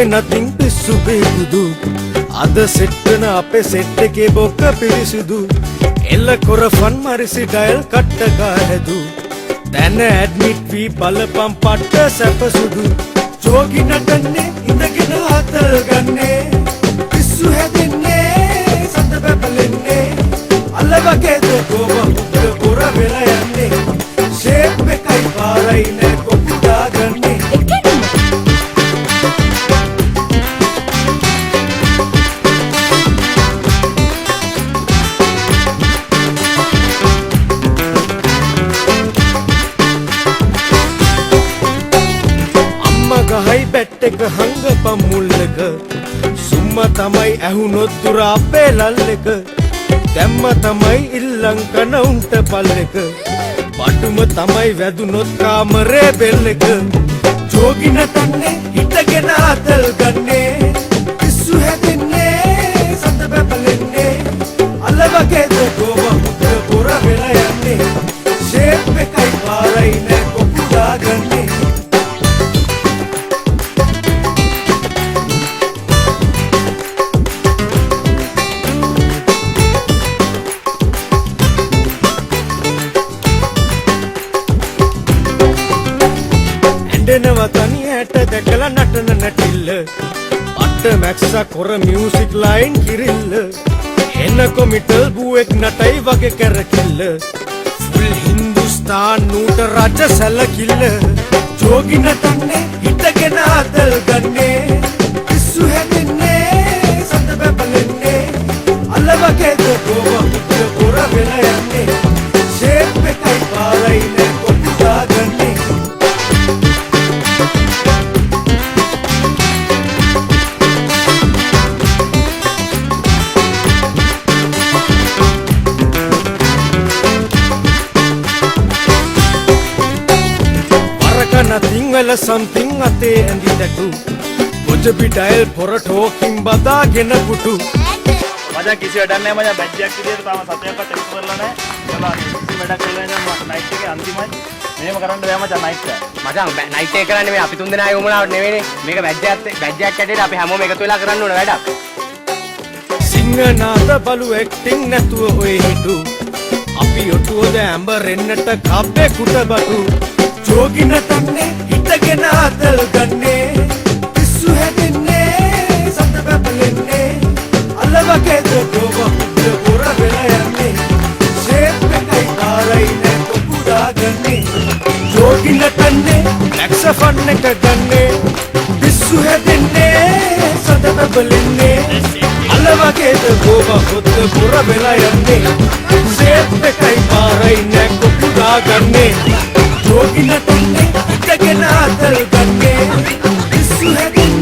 nothing පිස්සු බේකුදු අද set වෙන අපේ සෙට් එකේ බොක්ක පිරිසිදු එල්ල කොර ෆන් මරිසි ඩයල් කට්ට ගහදු දැන ඇඩ්මිට් වී බලපම් පට්ට සැපසුදු ජෝගි නටන්නේ ඉඳගෙන හතල් ගන්නේ පිස්සු හැදෙන්නේ සත බබලන්නේ අල්ල වගේද ගෝව උඩ කොර වෙලා යන්නේ ෂේප් එකයි පාරයි නේ කොපුටා ගන්නේ ගහයි බැට් එක හංගපම් මුල්ලක සුම්ම තමයි ඇහුනොත් දුර අපේ ලල්ලක දැම්ම තමයි ඉල්ලං කන උන්ට පල්ලක පටුම තමයි වැදුනොත් කාමරේ බෙල්ලක ජෝගි නටන්නේ හිටගෙන අතල් ගන්නේ පිස්සු හැදෙන්නේ සත බබලන්නේ අල්ල වගේද ගෝව උඩ පොර වෙලා යන්නේ ෂේප් එකයි පාරයි නේ කොපුටා ගන්නේ දෙනවා තනියට දැකලා නටන නැටිල්ල අට මැක්සා කොර මියුසික් ලයින් කිරිල්ල එන කොමිටල් බුවෙක් නටයි වගේ කරකිල්ල ෆුල් හින්දුස්තාන් නූට රජ සැලකිල්ල ජෝගි නටන්නේ හිටගෙන අතල් ගන්නේ පිස්සු හැදෙන්නේ සත බබලන්නේ අල්ල වගේද ගෝව උඩ පොර වෙලා යන්නේ ෂේප් එකයි පාරයි නේ කොපුටා ගන්නේ nothing well something ate andi tatu bojabi dial for a talking badagena putu මචං කිසි වැඩක් නැහැ මචං බැච් එකක් විදියට තාම සතයක්වත් ටෙස්ට් කරලා නැහැ ඔයාලා කිසි වැඩක් කරලා නැහැ නයිට් එකේ අන්තිමයි මේව කරන්න බෑ මචං නයිට් එක මචං නයිට් එක කරන්නේ මේ අපි තුන් දෙනා යමුනාවට නෙවෙයිනේ මේක බැච් එකක් ඇටේට අපි හැමෝම එකතු වෙලා කරන්න ඕන වැඩක් සිංහනාද බලු ඇක්ටිං නැතුව ඔය හිටු අපි ඔටුවද ඇම්බර් එන්නට කබ්බේ කුටබටු ජෝගි නටන්නේ හිටගෙන අතල් ගන්නේ පිස්සු හැදෙන්නේ සත බබලන්නේ අල්ල වගේද ගෝව උඩ පොර වෙලා යන්නේ ෂේප් එකයි පාරයි නේ කොපුටා ගන්නේ ජෝගි නටන්නේ ලැක්සෆන් එක ගන්නේ පිස්සු හැදෙන්නේ සත බබලන්නේ අල්ල වගේද ගෝව උඩ පොර වෙලා යන්නේ ෂේප් එකයි පාරයි නේ කොපුටා ගන්නේ ජෝගි නටන්නේ හිටගෙන අතල් ගන්නේ පිස්සු හැදෙන්නේ